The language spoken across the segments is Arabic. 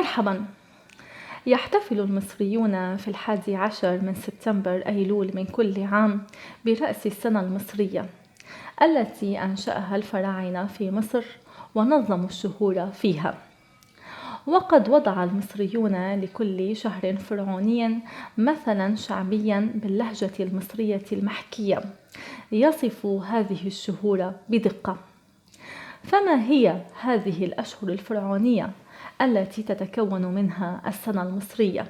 مرحبا. يحتفل المصريون في 11 من سبتمبر أيلول من كل عام برأس السنة المصرية التي أنشأها الفراعنة في مصر ونظموا الشهور فيها. وقد وضع المصريون لكل شهر فرعوني مثلا شعبيا باللهجة المصرية المحكية يصف هذه الشهور بدقة. فما هي هذه الأشهر الفرعونية التي تتكون منها السنة المصرية؟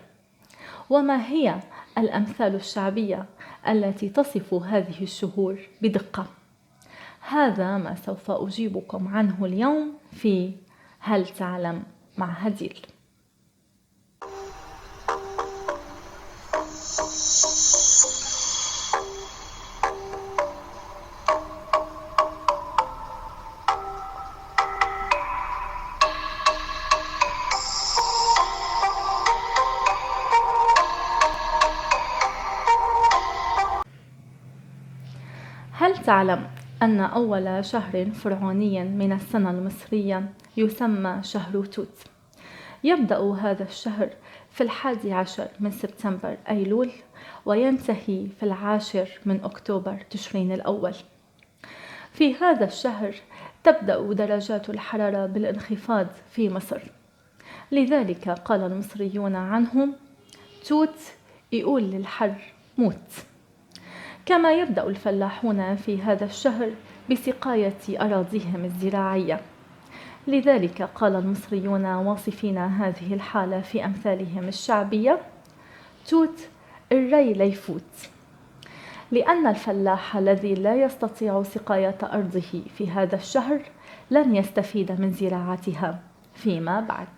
وما هي الأمثال الشعبية التي تصف هذه الشهور بدقة؟ هذا ما سوف أجيبكم عنه اليوم في هل تعلم مع هديل. هل تعلم أن أول شهر فرعوني من السنة المصرية يسمى شهر توت؟ يبدأ هذا الشهر في 11 من سبتمبر أيلول وينتهي في 10 من أكتوبر تشرين الأول. في هذا الشهر تبدأ درجات الحرارة بالانخفاض في مصر، لذلك قال المصريون عنه توت يقول للحر موت. كما يبدأ الفلاحون في هذا الشهر بسقاية أراضيهم الزراعية، لذلك قال المصريون واصفين هذه الحالة في أمثالهم الشعبية توت الري ليفوت، لأن الفلاح الذي لا يستطيع سقاية أرضه في هذا الشهر لن يستفيد من زراعتها فيما بعد.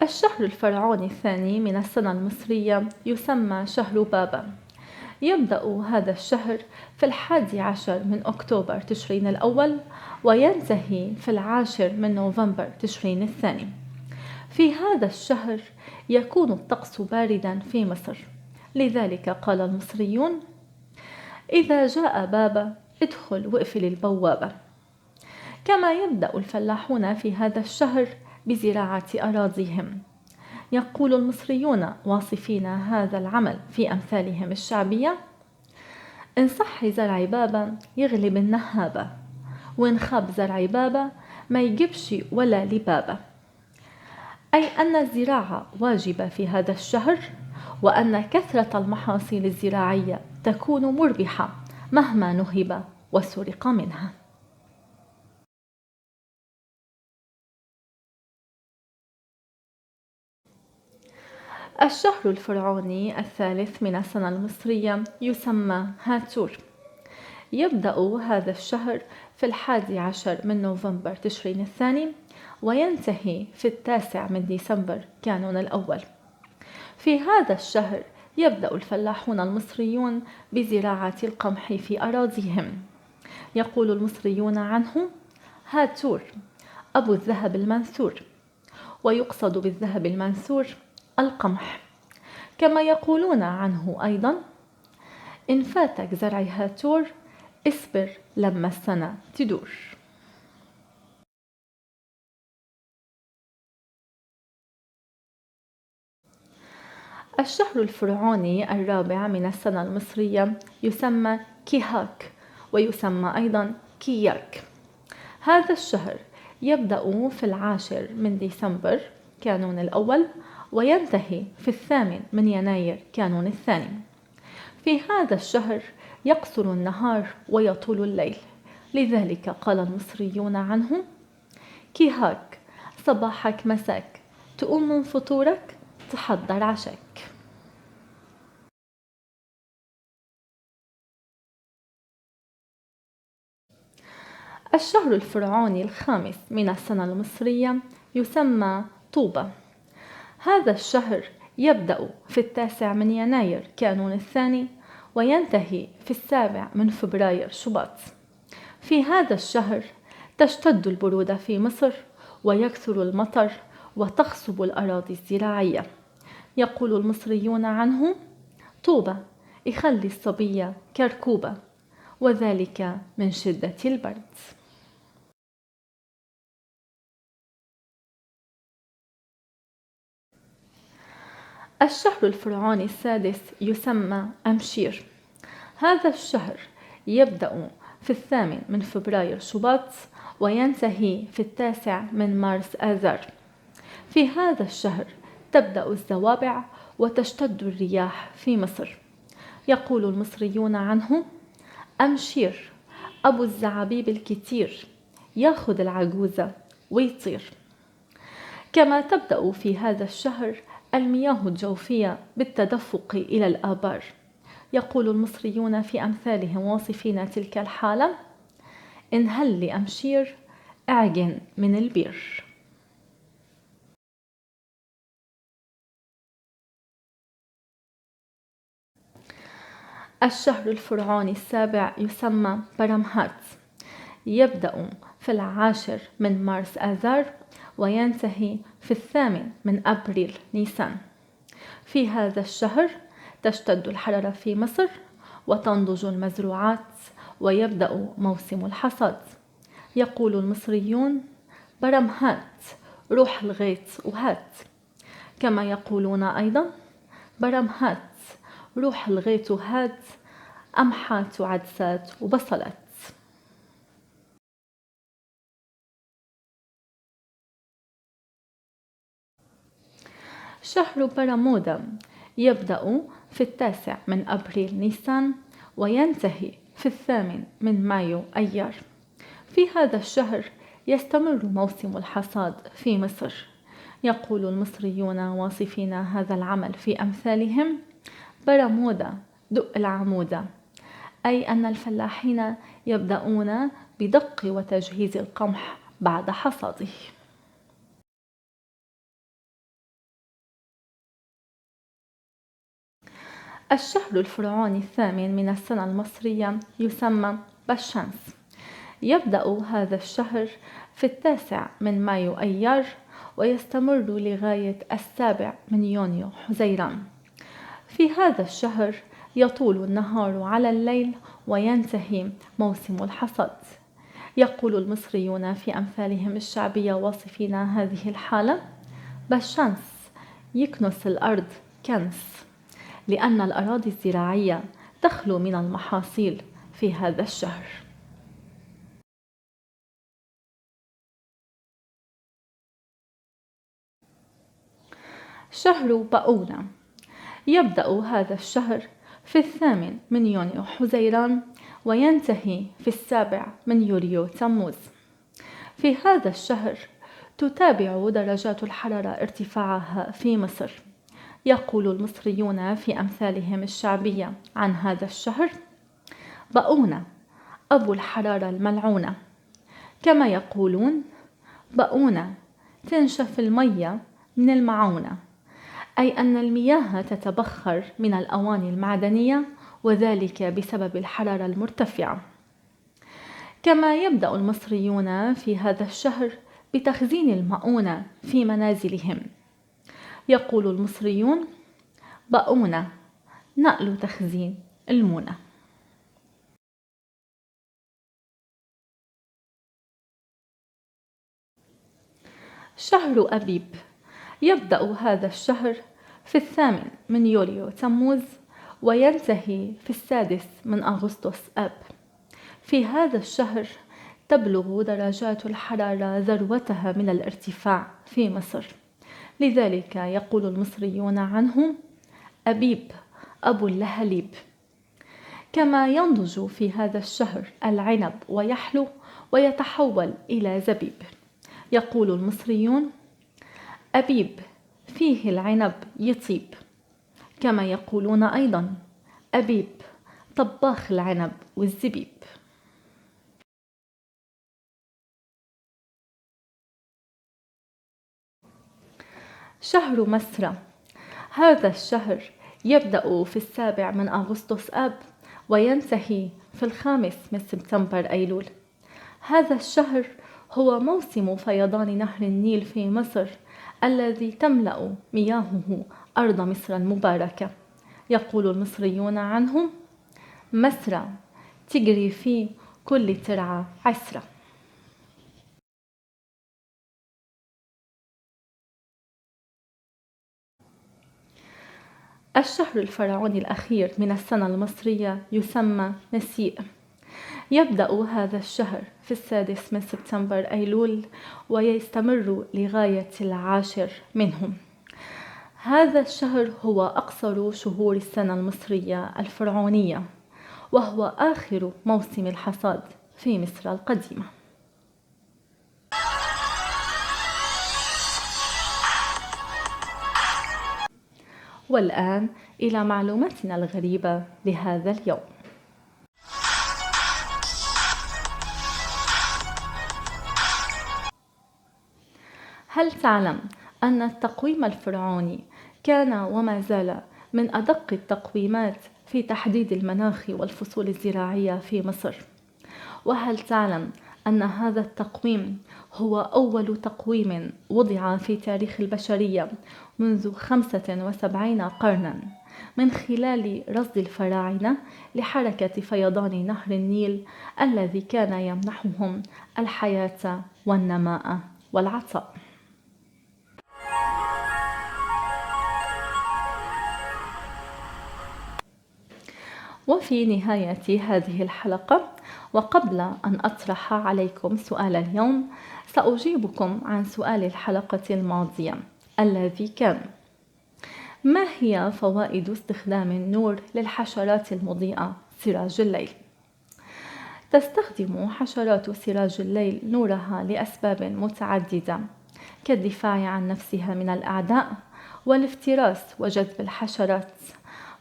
الشهر الفرعوني الثاني من السنة المصرية يسمى شهر بابا. يبدأ هذا الشهر في 11 من أكتوبر تشرين الأول وينتهي في 10 من نوفمبر تشرين الثاني. في هذا الشهر يكون الطقس باردا في مصر، لذلك قال المصريون إذا جاء بابا ادخل واقفل البوابة. كما يبدأ الفلاحون في هذا الشهر بزراعة أراضيهم. يقول المصريون واصفين هذا العمل في أمثالهم الشعبية إن صح زرع بابا يغلب النهابة، وإن خاب زرع بابا ما يجيبش ولا لبابا، أي أن الزراعة واجبة في هذا الشهر، وأن كثرة المحاصيل الزراعية تكون مربحة مهما نهب وسرق منها. الشهر الفرعوني الثالث من السنة المصرية يسمى هاتور. يبدأ هذا الشهر في 11 من نوفمبر تشرين الثاني وينتهي في 9 من ديسمبر كانون الأول. في هذا الشهر يبدأ الفلاحون المصريون بزراعة القمح في أراضيهم. يقول المصريون عنه هاتور أبو الذهب المنثور، ويقصد بالذهب المنثور القمح. كما يقولون عنه أيضا إن فاتك زرع هاتور اصبر لما السنة تدور. الشهر الفرعوني الرابع من السنة المصرية يسمى كيهاك، ويسمى أيضا كياك. هذا الشهر يبدأ في 10 من ديسمبر كانون الأول وينتهي في 8 من يناير كانون الثاني. في هذا الشهر يقصر النهار ويطول الليل، لذلك قال المصريون عنه كيهاك صباحك مساك تقوم من فطورك تحضر عشاك. الشهر الفرعوني الخامس من السنة المصرية يسمى طوبة. هذا الشهر يبدأ في 9 من يناير كانون الثاني وينتهي في 7 من فبراير شباط. في هذا الشهر تشتد البرودة في مصر ويكثر المطر وتخصب الأراضي الزراعية. يقول المصريون عنه طوبة يخلي الصبية كركوبة، وذلك من شدة البرد. الشهر الفرعوني السادس يسمى أمشير. هذا الشهر يبدأ في 8 من فبراير شباط وينتهي في 9 من مارس آذار. في هذا الشهر تبدأ الزوابع وتشتد الرياح في مصر. يقول المصريون عنه: أمشير أبو الزعابيب الكتير، ياخذ العجوزة ويطير. كما تبدأ في هذا الشهر المياه الجوفية بالتدفق إلى الآبار. يقول المصريون في أمثالهم واصفين تلك الحالة: إن هل لأمشير أعجن من البير. الشهر الفرعوني السابع يسمى برمهات. يبدأ في 10 من مارس آذار وينتهي في 8 من أبريل نيسان. في هذا الشهر تشتد الحرارة في مصر وتنضج المزروعات ويبدأ موسم الحصاد. يقول المصريون: برمهات روح الغيط وهات. كما يقولون أيضا: برمهات روح الغيط وهات، قمحات وعدسات وبصلات. شهر برمودا يبدأ في 9 من أبريل نيسان وينتهي في 8 من مايو أيار. في هذا الشهر يستمر موسم الحصاد في مصر. يقول المصريون واصفين هذا العمل في أمثالهم: برمودا دق العمودة، أي أن الفلاحين يبدأون بدق وتجهيز القمح بعد حصاده. الشهر الفرعوني الثامن من السنة المصرية يسمى بشمس. يبدأ هذا الشهر في 9 من مايو أيار ويستمر لغاية 7 من يونيو حزيران. في هذا الشهر يطول النهار على الليل وينتهي موسم الحصاد. يقول المصريون في أمثالهم الشعبية واصفين هذه الحالة: بشمس يكنس الأرض كنس، لأن الأراضي الزراعية تخلو من المحاصيل في هذا الشهر. شهر بؤونة يبدأ هذا الشهر في 8 من يونيو حزيران وينتهي في 7 من يوليو تموز. في هذا الشهر تتابع درجات الحرارة ارتفاعها في مصر. يقول المصريون في أمثالهم الشعبية عن هذا الشهر: بؤونة أبو الحرارة الملعونة. كما يقولون: بؤونة تنشف المية من المعونة، أي أن المياه تتبخر من الأواني المعدنية وذلك بسبب الحرارة المرتفعة. كما يبدأ المصريون في هذا الشهر بتخزين المؤونة في منازلهم. يقول المصريون: بؤونة نقل تخزين المونة. شهر أبيب يبدأ هذا الشهر في 8 من يوليو تموز وينتهي في 6 من أغسطس آب. في هذا الشهر تبلغ درجات الحرارة ذروتها من الارتفاع في مصر. لذلك يقول المصريون عنه: أبيب أبو اللهليب. كما ينضج في هذا الشهر العنب ويحلو ويتحول إلى زبيب. يقول المصريون: أبيب فيه العنب يطيب. كما يقولون أيضا: أبيب طباخ العنب والزبيب. شهر مسرى. هذا الشهر يبدأ في 7 من أغسطس آب وينتهي في 5 من سبتمبر أيلول. هذا الشهر هو موسم فيضان نهر النيل في مصر الذي تملأ مياهه أرض مصر المباركة. يقول المصريون عنه: مسرى تجري فيه كل ترعة عسرة. الشهر الفرعوني الأخير من السنة المصرية يسمى نسيء. يبدأ هذا الشهر في 6 من سبتمبر أيلول ويستمر لغاية 10 منه. هذا الشهر هو أقصر شهور السنة المصرية الفرعونية، وهو آخر موسم الحصاد في مصر القديمة. والآن إلى معلوماتنا الغريبة لهذا اليوم. هل تعلم أن التقويم الفرعوني كان وما زال من أدق التقويمات في تحديد المناخ والفصول الزراعية في مصر؟ وهل تعلم أن هذا التقويم هو أول تقويم وضع في تاريخ البشرية منذ 75 قرناً من خلال رصد الفراعنة لحركة فيضان نهر النيل الذي كان يمنحهم الحياة والنماء والعطاء. وفي نهاية هذه الحلقة، وقبل أن أطرح عليكم سؤال اليوم، سأجيبكم عن سؤال الحلقة الماضية الذي كان: ما هي فوائد استخدام النور للحشرات المضيئة سراج الليل؟ تستخدم حشرات سراج الليل نورها لأسباب متعددة، كالدفاع عن نفسها من الأعداء والافتراس وجذب الحشرات،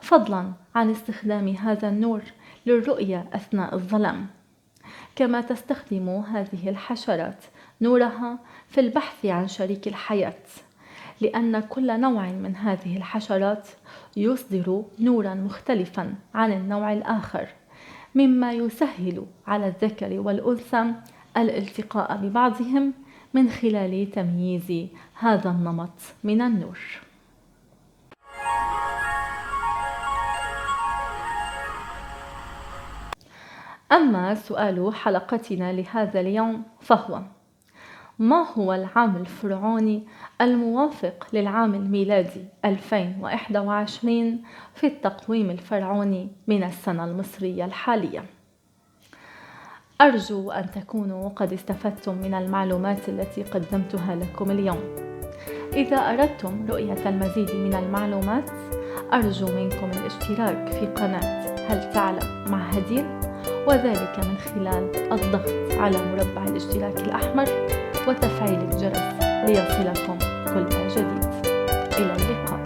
فضلاً عن استخدام هذا النور للرؤية أثناء الظلام. كما تستخدم هذه الحشرات نورها في البحث عن شريك الحياة، لأن كل نوع من هذه الحشرات يصدر نوراً مختلفاً عن النوع الآخر، مما يسهل على الذكر والأنثى الالتقاء ببعضهم من خلال تمييز هذا النمط من النور. أما سؤال حلقتنا لهذا اليوم فهو: ما هو العام الفرعوني الموافق للعام الميلادي 2021 في التقويم الفرعوني من السنة المصرية الحالية؟ أرجو أن تكونوا قد استفدتم من المعلومات التي قدمتها لكم اليوم. إذا أردتم رؤية المزيد من المعلومات، أرجو منكم الاشتراك في قناة هل تعلم مع هديل، وذلك من خلال الضغط على مربع الاشتراك الأحمر وتفعيل الجرس ليصلكم كل جديد. إلى اللقاء.